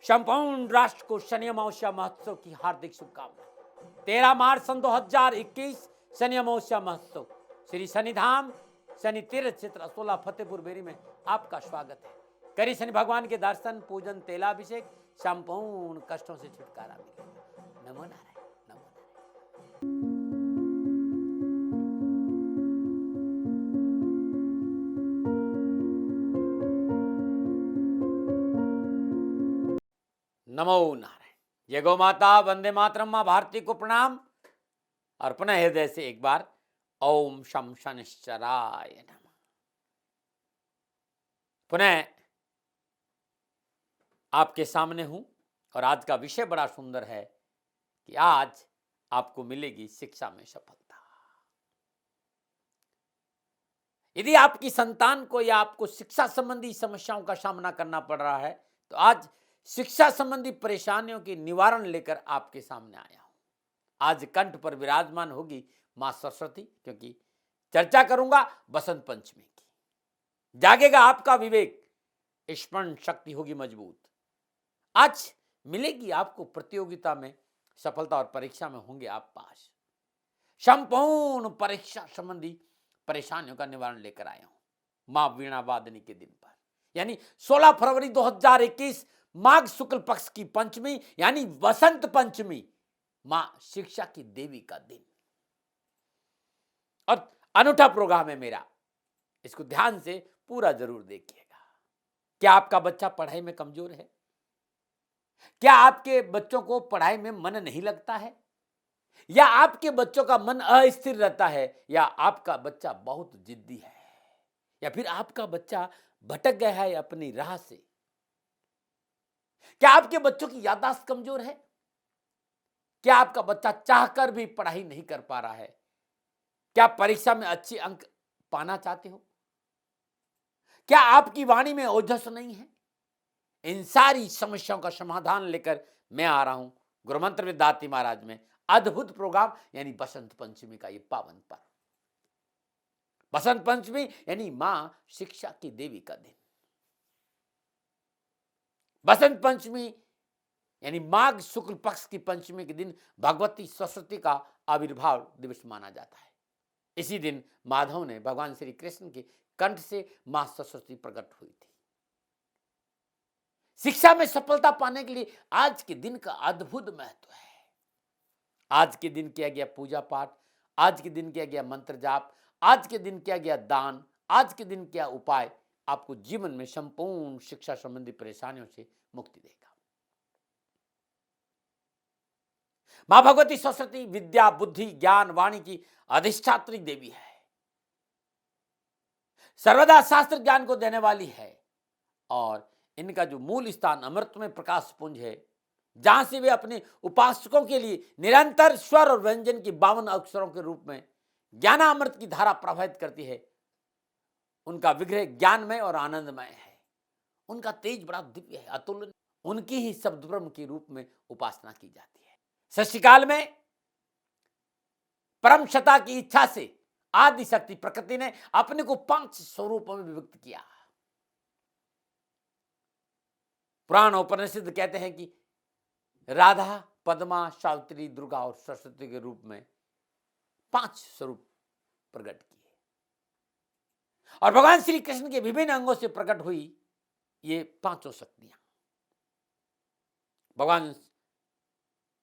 संपूर्ण राष्ट्र को शनि अमावस्या महोत्सव की हार्दिक शुभकामनाएं। 13 मार्च सन 2021 शनि अमावस्या महोत्सव श्री शनिधाम शनि तीर्थ क्षेत्र 16 फतेहपुर बेरी में आपका स्वागत है। करी शनि भगवान के दर्शन, पूजन, तेलाभिषेक, संपूर्ण कष्टों से छुटकारा मिलेगा। नमो नारायण, नमो नारायण। नमो नारायण। जय गौ माता, वंदे मातरम, मां भारती को प्रणाम। और पुनः हृदय से एक बार ओम शम शनिश्चराय नमः। पुनः आपके सामने हूं और आज का विषय बड़ा सुंदर है कि आज आपको मिलेगी शिक्षा में सफलता। यदि आपकी संतान को या आपको शिक्षा संबंधी समस्याओं का सामना करना पड़ रहा है तो आज शिक्षा संबंधी परेशानियों की निवारण लेकर आपके सामने आया हूं। आज कंठ पर विराजमान होगी मां सरस्वती, क्योंकि चर्चा करूंगा बसंत पंचमी की। जागेगा आपका विवेक, स्मरण शक्ति होगी मजबूत। आज मिलेगी आपको प्रतियोगिता में सफलता और परीक्षा में होंगे आप पास। संपूर्ण परीक्षा संबंधी परेशानियों का निवारण लेकर आया हूं मां वीणा वादनी के दिन पर, यानी 16 फरवरी 2021 माघ शुक्ल पक्ष की पंचमी यानी बसंत पंचमी, मां शिक्षा की देवी का दिन। और अनूठा प्रोग्राम है मेरा, इसको ध्यान से पूरा जरूर देखिएगा। क्या आपका बच्चा पढ़ाई में कमजोर है? क्या आपके बच्चों को पढ़ाई में मन नहीं लगता है? या आपके बच्चों का मन अस्थिर रहता है? या आपका बच्चा बहुत जिद्दी है? या फिर आपका बच्चा भटक गया है अपनी राह से? क्या आपके बच्चों की याददाश्त कमजोर है? क्या आपका बच्चा चाहकर भी पढ़ाई नहीं कर पा रहा है? क्या परीक्षा में अच्छे अंक पाना चाहते हो? क्या आपकी वाणी में ओजस नहीं है? इन सारी समस्याओं का समाधान लेकर मैं आ रहा हूं गुरुमंत्र विद दाती महाराज में अद्भुत प्रोग्राम, यानी बसंत पंचमी का ये पावन पर्व। बसंत पंचमी यानी मां शिक्षा की देवी का दिन। बसंत पंचमी यानी माघ शुक्ल पक्ष की पंचमी के दिन भगवती सरस्वती का आविर्भाव दिवस माना जाता है। इसी दिन माधव ने भगवान श्री कृष्ण के कंठ से मां सरस्वती प्रकट हुई थी। शिक्षा में सफलता पाने के लिए आज के दिन का अद्भुत महत्व है। आज के दिन किया गया पूजा पाठ, आज के दिन किया गया मंत्र जाप, आज के दिन किया गया दान, आज के दिन किया उपाय आपको जीवन में संपूर्ण शिक्षा संबंधी परेशानियों से मुक्ति देगा। मां भगवती सरस्वती विद्या, बुद्धि, ज्ञान, वाणी की अधिष्ठात्री देवी है। सर्वदा शास्त्र ज्ञान को देने वाली है और इनका जो मूल स्थान अमृतमय प्रकाश पुंज है, जहां से वे अपने उपासकों के लिए निरंतर स्वर और व्यंजन की 52 अक्षरों के रूप में ज्ञानामृत की धारा प्रवाहित करती है। उनका विग्रह ज्ञानमय और आनंदमय है। उनका तेज बड़ा दिव्य है, अतुलनीय। उनकी ही शब्द ब्रह्म के रूप में उपासना की जाती है। सृष्टिकाल में परम सत्ता की इच्छा से आदि शक्ति प्रकृति ने अपने को 5 स्वरूपों में विभक्त किया। पुराण उपनिषद कहते हैं कि राधा, पद्मा, सावित्री, दुर्गा और सरस्वती के रूप में 5 स्वरूप प्रकट किए और भगवान श्री कृष्ण के विभिन्न अंगों से प्रकट हुई ये 5 शक्तियां। भगवान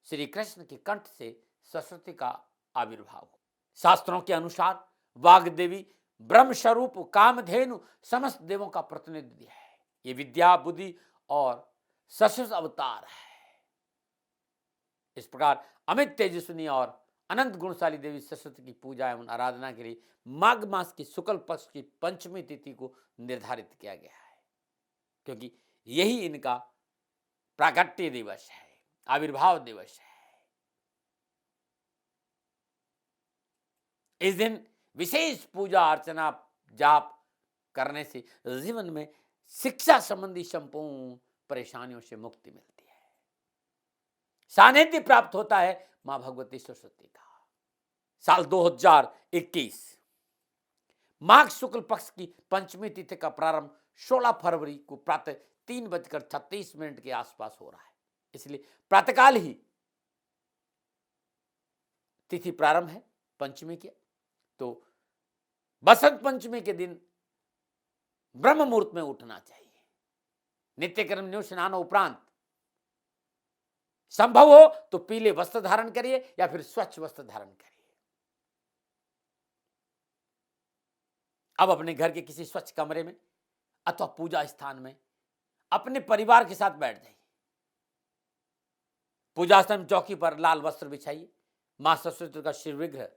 श्री कृष्ण के कंठ से सरस्वती का आविर्भाव हो। शास्त्रों के अनुसार वाग्देवी ब्रह्म स्वरूप कामधेनु समस्त देवों का प्रतिनिधि है। ये विद्या, बुद्धि और सरस्वती अवतार है। इस प्रकार अमित तेजस्विनी और अनंत गुणशाली देवी सरस्वती की पूजा एवं आराधना के लिए माघ मास की शुक्ल पक्ष की पंचमी तिथि को निर्धारित किया गया है, क्योंकि यही इनका प्राकट्य दिवस है, आविर्भाव दिवस है। इस दिन विशेष पूजा अर्चना जाप करने से जीवन में शिक्षा संबंधी संपूर्ण परेशानियों से मुक्ति मिलती है। सानिध्य प्राप्त होता है मां भगवती सरस्वती का। साल 2021 माघ शुक्ल पक्ष की पंचमी तिथि का प्रारंभ 16 फरवरी को प्रातः 3:36 के आसपास हो रहा है, इसलिए प्रातःकाल ही तिथि प्रारंभ है पंचमी की। तो बसंत पंचमी के दिन ब्रह्म मुहूर्त में उठना चाहिए। नित्यक्रम न्यू स्नान उपरांत संभव हो तो पीले वस्त्र धारण करिए या फिर स्वच्छ वस्त्र धारण करिए। अब अपने घर के किसी स्वच्छ कमरे में अथवा पूजा स्थान में अपने परिवार के साथ बैठ जाइए। पूजा स्थान चौकी पर लाल वस्त्र बिछाइए। मां सरस्वती का शिव विग्रह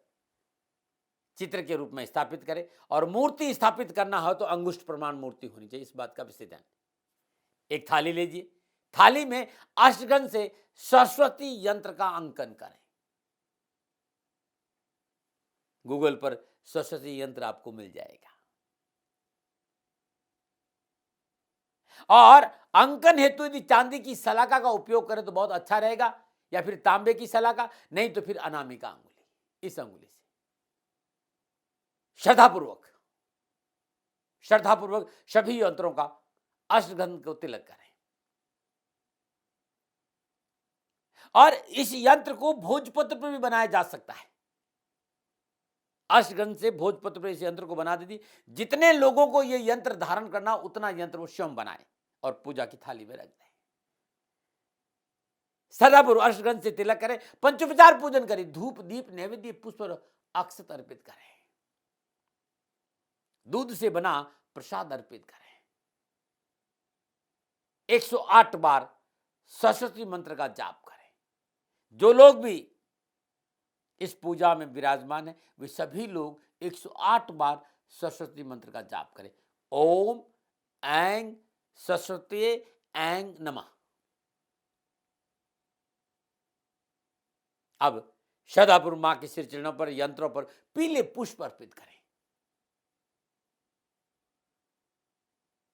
चित्र के रूप में स्थापित करें और मूर्ति स्थापित करना हो तो अंगुष्ठ प्रमाण मूर्ति होनी चाहिए, इस बात का विशेष ध्यान। एक थाली लीजिए, थाली में अष्टगंध से सरस्वती यंत्र का अंकन करें। गूगल पर सरस्वती यंत्र आपको मिल जाएगा। और अंकन हेतु यदि चांदी की सलाखा का उपयोग करें तो बहुत अच्छा रहेगा, या फिर तांबे की सलाखा, नहीं तो फिर अनामिका अंगुली, इस अंगुली से श्रद्धापूर्वक सभी यंत्रों का अष्टगंध को तिलक करें। और इस यंत्र को भोजपत्र पर भी बनाया जा सकता है। अष्टगंध से भोजपत्र पर इस यंत्र को बना दीजिए। जितने लोगों को यह यंत्र धारण करना उतना यंत्र वो स्वयं बनाए और पूजा की थाली में रख दें। सदापूर्व अष्टगंध से तिलक करें, पंचोपचार पूजन करें, धूप दीप नैवेद्य पुष्प और अक्षत अर्पित करें, दूध से बना प्रसाद अर्पित करें। 108 बार सरस्वती मंत्र का जाप करें। जो लोग भी इस पूजा में विराजमान है वे सभी लोग 108 बार सरस्वती मंत्र का जाप करें। ओम ऐं सरस्वती ऐं नमः। अब श्रद्धापूर्वक मां के सिर चरणों पर यंत्रों पर पीले पुष्प अर्पित करें।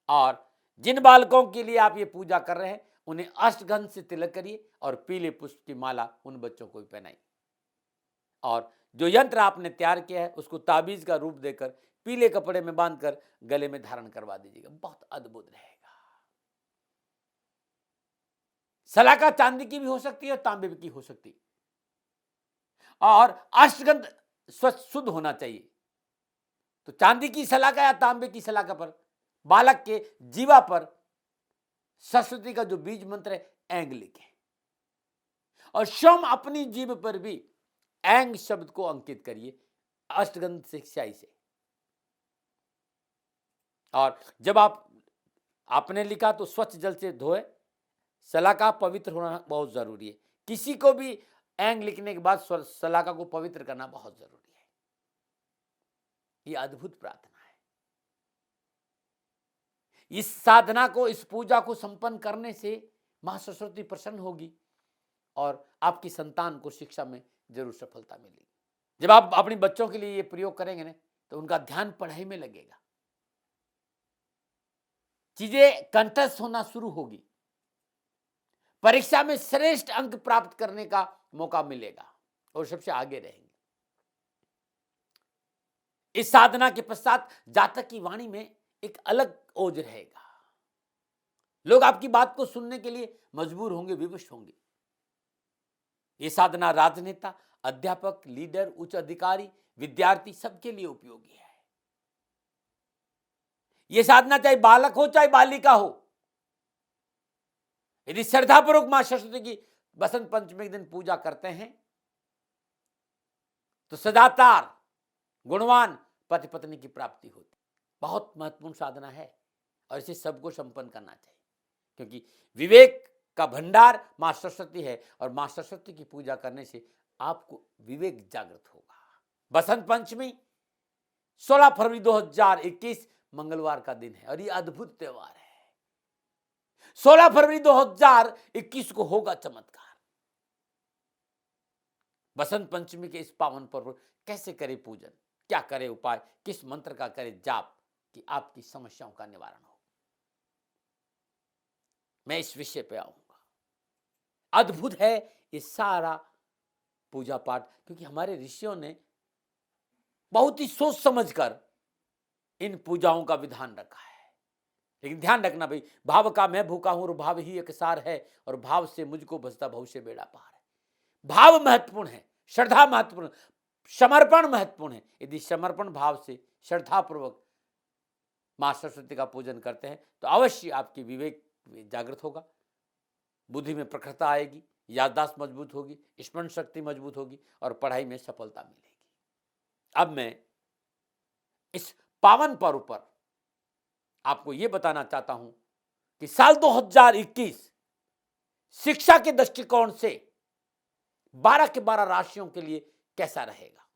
और जिन बालकों के लिए आप ये पूजा कर रहे हैं उन्हें अष्टगंध से तिलक करिए और पीले पुष्प की माला उन बच्चों को भी पहनाइए। और जो यंत्र आपने तैयार किया है उसको ताबीज का रूप देकर पीले कपड़े में बांधकर गले में धारण करवा दीजिएगा, बहुत अद्भुत रहेगा। सलाखा चांदी की भी हो सकती है और तांबे की हो सकती है। और अष्टगंध स्वच्छ शुद्ध होना चाहिए। तो चांदी की सलाखा या तांबे की सलाखा पर बालक के जीवा पर सरस्वती का जो बीज मंत्र है ऐंग लिखें और स्वयं अपनी जीभ पर भी ऐंग शब्द को अंकित करिए अष्टगंध से स्याही से। और जब आपने लिखा तो स्वच्छ जल से धोए। सलाखा पवित्र होना बहुत जरूरी है। किसी को भी ऐंग लिखने के बाद सलाखा को पवित्र करना बहुत जरूरी है। यह अद्भुत प्रार्थना है। इस साधना को, इस पूजा को संपन्न करने से मां सरस्वती प्रसन्न होगी और आपकी संतान को शिक्षा में जरूर सफलता मिलेगी। जब आप अपने बच्चों के लिए ये प्रयोग करेंगे ना तो उनका ध्यान पढ़ाई में लगेगा, चीजें कंठस्थ होना शुरू होगी, परीक्षा में श्रेष्ठ अंक प्राप्त करने का मौका मिलेगा और सबसे आगे रहेंगे। इस साधना के पश्चात जातक की वाणी में एक अलग ओज रहेगा। लोग आपकी बात को सुनने के लिए मजबूर होंगे, विवश होंगे। ये साधना राजनेता, अध्यापक, लीडर, उच्च अधिकारी, विद्यार्थी सबके लिए उपयोगी है। यह साधना चाहे बालक हो चाहे बालिका हो, यदि श्रद्धापूर्वक मां सरस्वती की बसंत पंचमी के दिन पूजा करते हैं तो सदाचार गुणवान पति पत्नी की प्राप्ति होती। बहुत महत्वपूर्ण साधना है और इसे सबको संपन्न करना चाहिए, क्योंकि विवेक का भंडार मां सरस्वती है और मां सरस्वती की पूजा करने से आपको विवेक जागृत होगा। बसंत पंचमी 16 फरवरी 2021 मंगलवार का दिन है और यह अद्भुत त्योहार है। 16 फरवरी 2021 को होगा चमत्कार। बसंत पंचमी के इस पावन पर्व कैसे करें पूजन, क्या करें उपाय, किस मंत्र का करें जाप कि आपकी समस्याओं का निवारण हो, मैं इस विषय पे आऊंगा। अद्भुत है ये सारा पूजा पाठ, क्योंकि हमारे ऋषियों ने बहुत ही सोच समझकर इन पूजाओं का विधान रखा है। लेकिन ध्यान रखना भाई, भाव का मैं भूखा हूं और भाव ही एक सार है, और भाव से मुझको बसता भविष्य बेड़ा पार है। भाव महत्वपूर्ण है, श्रद्धा महत्वपूर्ण, समर्पण महत्वपूर्ण है। यदि समर्पण भाव से श्रद्धा पूर्वक मां सरस्वती का पूजन करते हैं तो अवश्य आपकी विवेक जागृत होगा, बुद्धि में प्रखरता आएगी, याददाश्त मजबूत होगी, स्मरण शक्ति मजबूत होगी और पढ़ाई में सफलता मिलेगी। अब मैं इस पावन पर्व पर आपको यह बताना चाहता हूं कि साल 2021 शिक्षा के दृष्टिकोण से 12 के 12 राशियों के लिए कैसा रहेगा।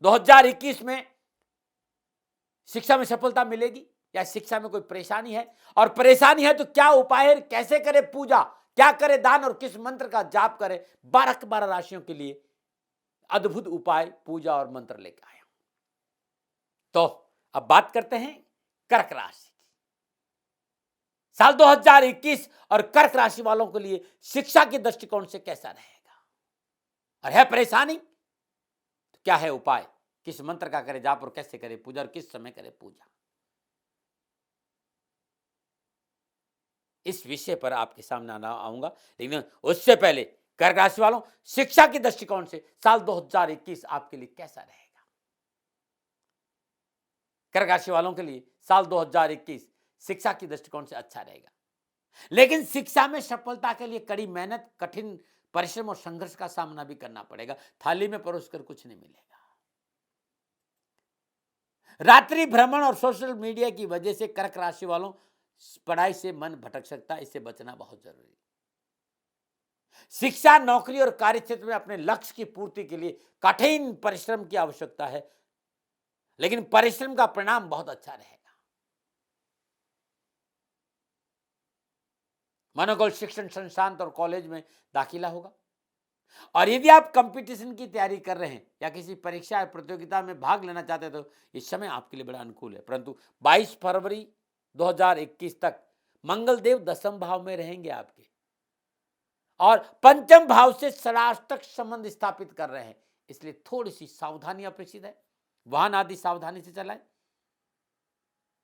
2021 में शिक्षा में सफलता मिलेगी या शिक्षा में कोई परेशानी है, और परेशानी है तो क्या उपाय है, कैसे करे पूजा, क्या करे दान और किस मंत्र का जाप करे। 12 के 12 राशियों के लिए अद्भुत उपाय, पूजा और मंत्र लेकर आया। तो अब बात करते हैं कर्क राशि की। साल 2021 और कर्क राशि वालों के लिए शिक्षा के दृष्टिकोण से कैसा रहेगा, और है परेशानी तो क्या है उपाय, किस मंत्र का करे जाप और कैसे करे पूजा और किस समय करे पूजा। इस विषय पर आपके सामने आना आऊंगा, लेकिन उससे पहले कर्क राशि वालों, शिक्षा के दृष्टिकोण से साल 2021 आपके लिए कैसा रहेगा। कर्क राशि वालों के लिए साल 2021 शिक्षा के दृष्टिकोण से अच्छा रहेगा, लेकिन शिक्षा में सफलता के लिए कड़ी मेहनत, कठिन परिश्रम और संघर्ष का सामना भी करना पड़ेगा। थाली में परोसकर कुछ नहीं मिलेगा। रात्रि भ्रमण और सोशल मीडिया की वजह से कर्क राशि वालों पढ़ाई से मन भटक सकता है, इससे बचना बहुत जरूरी है। शिक्षा, नौकरी और कार्य क्षेत्र में अपने लक्ष्य की पूर्ति के लिए कठिन परिश्रम की आवश्यकता है, लेकिन परिश्रम का परिणाम बहुत अच्छा रहेगा। मनोबल शिक्षण संस्थान और कॉलेज में दाखिला होगा, और यदि आप कंपटीशन की तैयारी कर रहे हैं या किसी परीक्षा या प्रतियोगिता में भाग लेना चाहते हैं तो इस समय आपके लिए बड़ा अनुकूल है। परंतु 22 फरवरी 2021 तक मंगलदेव दशम भाव में रहेंगे आपके, और पंचम भाव से षडाष्टक संबंध स्थापित कर रहे हैं, इसलिए थोड़ी सी सावधानी अपेक्षित है। वाहन आदि सावधानी से चलाएं,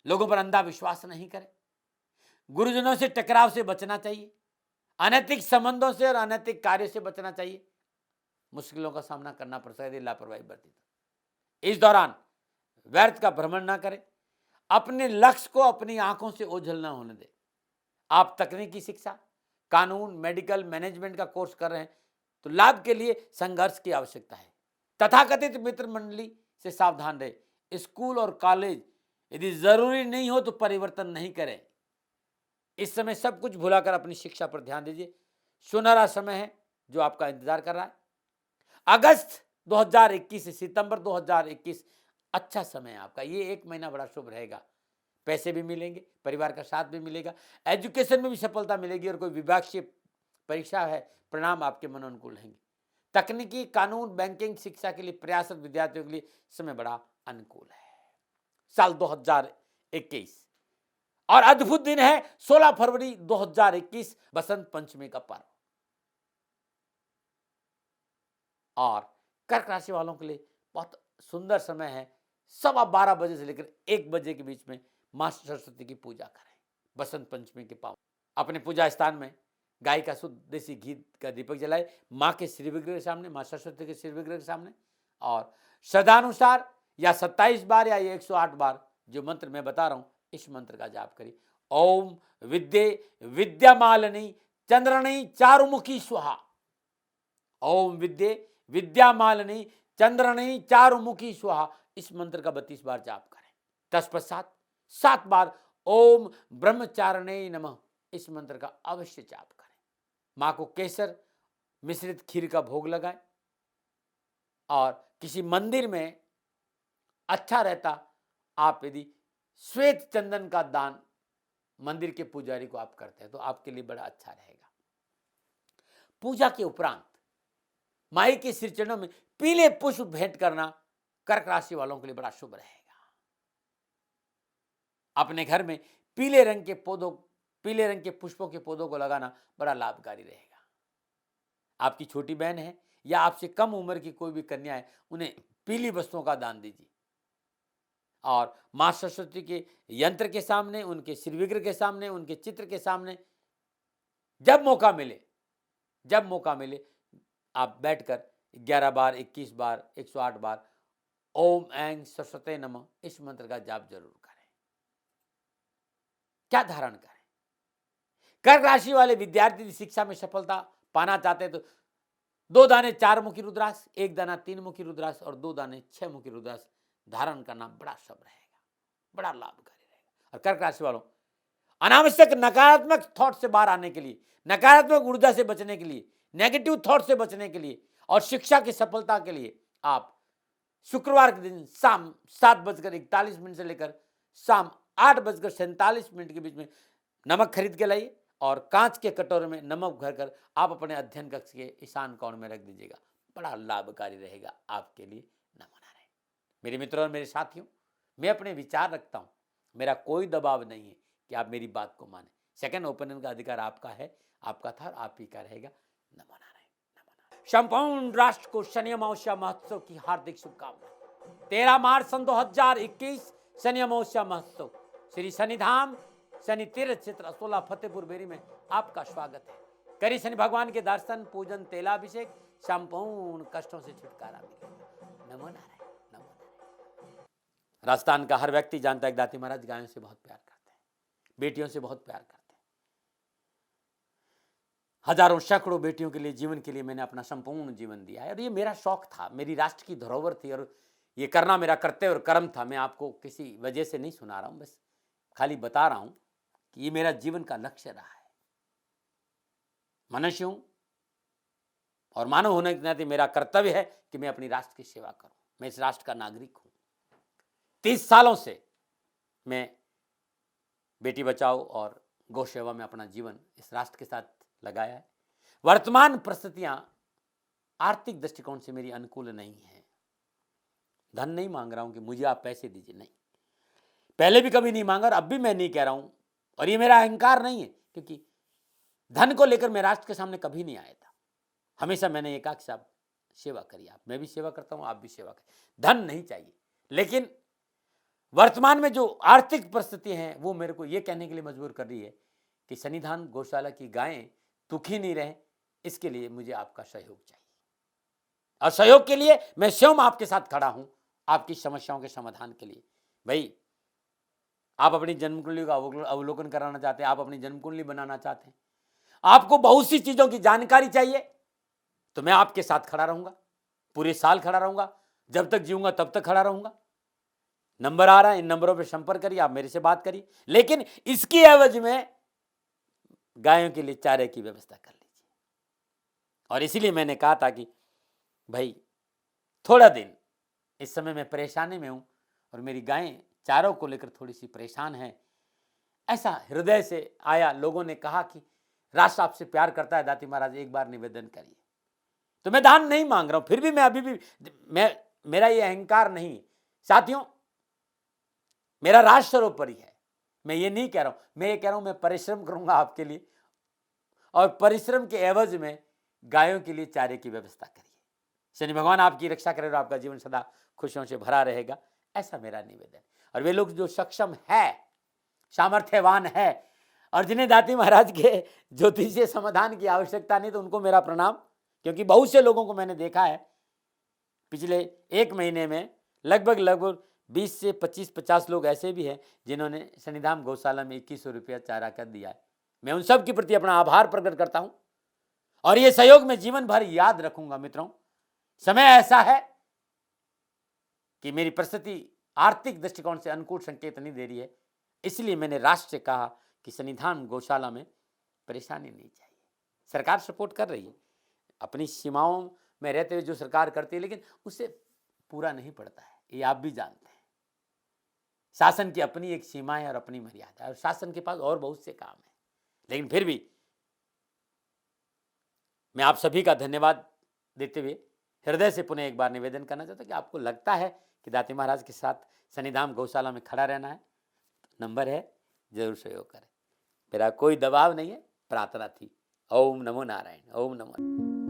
लोगों पर अंधा विश्वास नहीं करें, गुरुजनों से टकराव से बचना चाहिए, अनैतिक संबंधों से और अनैतिक कार्यों से बचना चाहिए। मुश्किलों का सामना करना पड़ सकता है यदि लापरवाही बरती तो। इस दौरान व्यर्थ का भ्रमण ना करें, अपने लक्ष्य को अपनी आंखों से ओझल ना होने दें। आप तकनीकी शिक्षा, कानून, मेडिकल, मैनेजमेंट का कोर्स कर रहे हैं तो लाभ के लिए संघर्ष की आवश्यकता है। तथाकथित मित्र मंडली से सावधान रहे। स्कूल और कॉलेज यदि जरूरी नहीं हो तो परिवर्तन नहीं करें। इस समय सब कुछ भुलाकर अपनी शिक्षा पर ध्यान दीजिए। सुनहरा समय है जो आपका इंतजार कर रहा है। अगस्त 2021 से सितंबर 2021 अच्छा समय है आपका। ये एक महीना बड़ा शुभ रहेगा। पैसे भी मिलेंगे, परिवार का साथ भी मिलेगा, एजुकेशन में भी सफलता मिलेगी, और कोई विभागीय परीक्षा है परिणाम आपके मनोनुकूल रहेंगे। तकनीकी, कानून, बैंकिंग, शिक्षा के लिए प्रयासरत विद्यार्थियों के लिए समय बड़ा अनुकूल है। साल 2021 और अद्भुत दिन है 16 फरवरी 2021 बसंत पंचमी का पर्व, और कर्क राशि वालों के लिए बहुत सुंदर समय है। 12:15 बजे से लेकर 1 बजे के बीच में मां सरस्वती की पूजा करें। बसंत पंचमी के पावन अपने पूजा स्थान में गाय का शुद्ध देसी घी का दीपक जलाए, मां के श्री विग्रह के सामने, मां सरस्वती के श्री विग्रह के सामने, और श्रद्धानुसार या 27 बार या 108 बार जो मंत्र मैं बता रहा हूं इस मंत्र का जाप करिए। ओम विद्ये विद्यामालिनी चंद्रणी चारुमुखी स्वाहा। ओम विद्ये विद्यामालिनी चंद्रणी चारुमुखी स्वाहा। इस मंत्र का 32 बार जाप करें। तत्पश्चात 7 बार ओम ब्रह्मचारिणे नमः इस मंत्र का अवश्य जाप करें। मां को केसर मिश्रित खीर का भोग लगाएं, और किसी मंदिर में अच्छा रहता आप यदि श्वेत चंदन का दान मंदिर के पुजारी को आप करते हैं तो आपके लिए बड़ा अच्छा रहेगा। पूजा के उपरांत माई के श्री चरणों में पीले पुष्प भेंट करना कर्क राशि वालों के लिए बड़ा शुभ रहेगा। अपने घर में पीले रंग के पुष्पों के पौधों को लगाना बड़ा लाभकारी रहेगा। आपकी छोटी बहन है या आपसे कम उम्र की कोई भी कन्या है, उन्हें पीली वस्तुओं का दान दीजिए। और माँ सरस्वती के यंत्र के सामने, उनके श्री विग्रह के सामने, उनके चित्र के सामने जब मौका मिले आप बैठकर 11 बार, 21 बार, 108 बार ओम ऐं सरस्वते नमः इस मंत्र का जाप जरूर करें। क्या धारण करें? कर्क राशि वाले विद्यार्थी शिक्षा में सफलता पाना चाहते हैं तो 2 दाने 4 मुखी रुद्राक्ष, 1 दाना 3 मुखी रुद्राक्ष और 2 दाने 6 मुखी रुद्राक्ष धारण करना बड़ा शुभ रहेगा, बड़ा लाभकारी रहेगा। और कर्क राशि वालों, अनावश्यक नकारात्मक थॉट से बाहर आने के लिए, नकारात्मक ऊर्जा से बचने के लिए, नेगेटिव थॉट से बचने के लिए और शिक्षा की सफलता के लिए आप शुक्रवार के दिन शाम 7:41 से लेकर शाम 8:47 के बीच में नमक खरीद के लाइए और कांच के कटोरे में नमक भरकर आप अपने अध्ययन कक्ष के ईशान कोण में रख दीजिएगा, बड़ा लाभकारी रहेगा आपके लिए। नमो नारायण। मेरे मित्रों और मेरे साथियों, मैं अपने विचार रखता हूं, मेरा कोई दबाव नहीं है कि आप मेरी बात को माने। सेकंड ओपिनियन का अधिकार आपका है, आपका था, आप ही का रहेगा। नमो नारायण। संपूर्ण राष्ट्र को शनि अमावस्या महोत्सव की हार्दिक शुभकामनाएं। 13 मार्च सन 2021 शनि अमावस्या महोत्सव श्री शनिधाम शनि तीर्थ क्षेत्र असोला फतेहपुर बेरी में आपका स्वागत है। करी शनि भगवान के दर्शन, पूजन, तेलाभिषेक, संपूर्ण कष्टों से छुटकारा मिलेगा। नमो नारायण, नमो नारायण। राजस्थान का हर व्यक्ति जानता है दाती महाराज गायों से बहुत प्यार करते हैं, बेटियों से बहुत प्यार करते हैं। हजारों सैकड़ों बेटियों के लिए, जीवन के लिए मैंने अपना संपूर्ण जीवन दिया है और ये मेरा शौक था, मेरी राष्ट्र की धरोहर थी और ये करना मेरा कर्तव्य और कर्म था। मैं आपको किसी वजह से नहीं सुना रहा हूं, बस खाली बता रहा हूं कि ये मेरा जीवन का लक्ष्य रहा है। मनुष्य हूं और मानव होने के नाते मेरा कर्तव्य है कि मैं अपनी राष्ट्र की सेवा करूं। मैं इस राष्ट्र का नागरिक हूं। 30 सालों से मैं बेटी बचाओ और गौ सेवा में अपना जीवन इस राष्ट्र के साथ लगाया है। वर्तमान परिस्थितियां आर्थिक दृष्टिकोण से मेरी अनुकूल नहीं है। धन नहीं मांग रहा हूं कि मुझे आप पैसे दीजिए, नहीं, पहले भी कभी नहीं मांगा और अब भी मैं नहीं कह रहा हूं और ये मेरा अहंकार नहीं है, क्योंकि धन को लेकर मैं राष्ट्र के सामने कभी नहीं आया था। हमेशा मैंने ये कहा कि साहब सेवा करिए, आप, मैं भी सेवा करता हूं, आप भी सेवा करिए, धन नहीं चाहिए। लेकिन वर्तमान में जो आर्थिक परिस्थिति है वो मेरे को ये कहने के लिए मजबूर कर रही है कि शनिधाम गौशाला की गायें दुखी नहीं रहे, इसके लिए मुझे आपका सहयोग चाहिए और सहयोग के लिए मैं स्वयं आपके साथ खड़ा हूं, आपकी समस्याओं के समाधान के लिए। भाई, आप अपनी जन्म कुंडली का अवलोकन कराना चाहते हैं, आप अपनी जन्म कुंडली बनाना चाहते हैं, आपको बहुत सी चीजों की जानकारी चाहिए, तो मैं आपके साथ खड़ा रहूंगा, पूरे साल खड़ा रहूंगा, जब तक जीऊंगा तब तक खड़ा रहूंगा। नंबर आ रहा है, इन नंबरों पर संपर्क करिए, आप मेरे से बात करिए, लेकिन इसकी एवज में गायों के लिए चारे की व्यवस्था कर लीजिए। और इसीलिए मैंने कहा था कि भाई थोड़ा दिन, इस समय मैं परेशानी में हूं और मेरी गायें चारों को लेकर थोड़ी सी परेशान है। ऐसा हृदय से आया, लोगों ने कहा कि राष्ट्र आपसे प्यार करता है दाती महाराज, एक बार निवेदन करिए। तो मैं दान नहीं मांग रहा हूं, फिर भी मैं अभी भी मेरा ये अहंकार नहीं है साथियों, मेरा राष्ट्र सर्वोपरि है। मैं ये नहीं कह रहा हूं, मैं ये कह रहा हूं मैं परिश्रम करूंगा आपके लिए और परिश्रम के एवज में गायों के लिए चारे की व्यवस्था करिए। शनि भगवान आपकी रक्षा करे और आपका जीवन सदा खुशियों से भरा रहेगा, ऐसा मेरा निवेदन। और वे लोग जो सक्षम है, सामर्थ्यवान है और जिन्हें दाती महाराज के ज्योतिषीय समाधान की आवश्यकता नहीं, तो उनको मेरा प्रणाम, क्योंकि बहुत से लोगों को मैंने देखा है पिछले 1 महीने में लगभग 20 से 25-50 लोग ऐसे भी हैं जिन्होंने शनिधाम गौशाला में 2100 रुपया चारा कर दिया है। मैं उन सब के प्रति अपना आभार प्रकट करता हूं और ये सहयोग में जीवन भर याद रखूंगा। मित्रों, समय ऐसा है कि मेरी परिस्थिति आर्थिक दृष्टिकोण से अनुकूल संकेत नहीं दे रही है, इसलिए मैंने राष्ट्र से कहा कि शनिधाम गौशाला में परेशानी नहीं चाहिए। सरकार सपोर्ट कर रही है, अपनी सीमाओं में रहते हुए जो सरकार करती है, लेकिन उससे पूरा नहीं पड़ता है, ये आप भी जानते हैं। शासन की अपनी एक सीमा है और अपनी मर्यादा है और शासन के पास और बहुत से काम है, लेकिन फिर भी मैं आप सभी का धन्यवाद देते हुए हृदय से पुनः एक बार निवेदन करना चाहता हूं कि आपको लगता है कि दाती महाराज के साथ शनिधाम गौशाला में खड़ा रहना है, नंबर है, जरूर सहयोग करें। मेरा कोई दबाव नहीं है, प्रार्थना थी। ओम नमो नारायण, ओम नमो।